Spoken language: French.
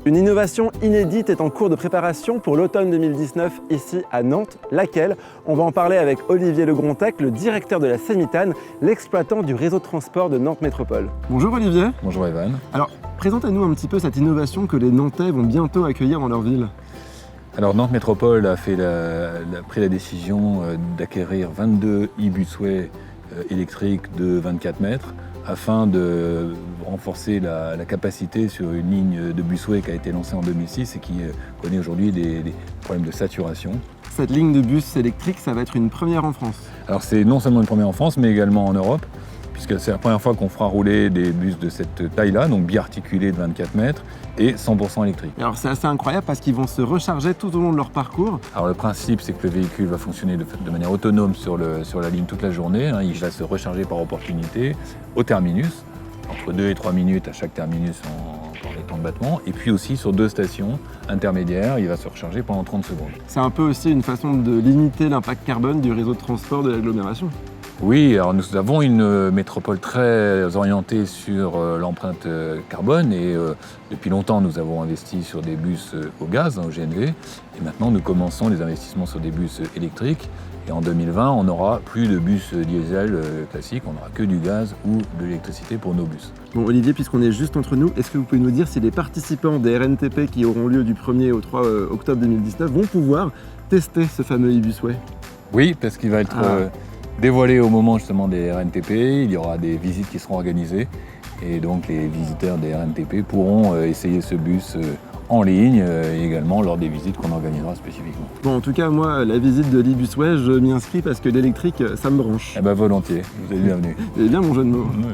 Une innovation inédite est en cours de préparation pour l'automne 2019 ici à Nantes. Laquelle? On va en parler avec Olivier Legrontac, le directeur de la Semitane, l'exploitant du réseau de transport de Nantes Métropole. Bonjour Olivier. Bonjour Evan. Alors, présentez-nous un petit peu cette innovation que les Nantais vont bientôt accueillir dans leur ville. Alors Nantes Métropole a pris la décision d'acquérir 22 e-busways électriques de 24 mètres afin de renforcer la capacité sur une ligne de busway qui a été lancée en 2006 et qui connaît aujourd'hui des problèmes de saturation. Cette ligne de bus électrique, ça va être une première en France. Alors c'est non seulement une première en France, mais également en Europe, puisque c'est la première fois qu'on fera rouler des bus de cette taille-là, donc biarticulés de 24 mètres et 100% électriques. Alors c'est assez incroyable parce qu'ils vont se recharger tout au long de leur parcours. Alors le principe, c'est que le véhicule va fonctionner de manière autonome sur la ligne toute la journée. Il va se recharger par opportunité au terminus, entre 2 et 3 minutes à chaque terminus dans les temps de battement. Et puis aussi sur 2 stations intermédiaires, il va se recharger pendant 30 secondes. C'est un peu aussi une façon de limiter l'impact carbone du réseau de transport de l'agglomération. Oui, alors nous avons une métropole très orientée sur l'empreinte carbone et depuis longtemps nous avons investi sur des bus au gaz, au GNV, et maintenant nous commençons les investissements sur des bus électriques et en 2020 on n'aura plus de bus diesel classiques, on n'aura que du gaz ou de l'électricité pour nos bus. Bon Olivier, puisqu'on est juste entre nous, est-ce que vous pouvez nous dire si les participants des RNTP qui auront lieu du 1er au 3 octobre 2019 vont pouvoir tester ce fameux e-busway? Oui, parce qu'il va être dévoilé au moment justement des RNTP, il y aura des visites qui seront organisées et donc les visiteurs des RNTP pourront essayer ce bus en ligne et également lors des visites qu'on organisera spécifiquement. Bon, en tout cas, moi, la visite de l'e-busway, je m'y inscris parce que l'électrique, ça me branche. Eh ben volontiers, vous êtes bienvenus. C'est bien mon jeu de mots. Ouais.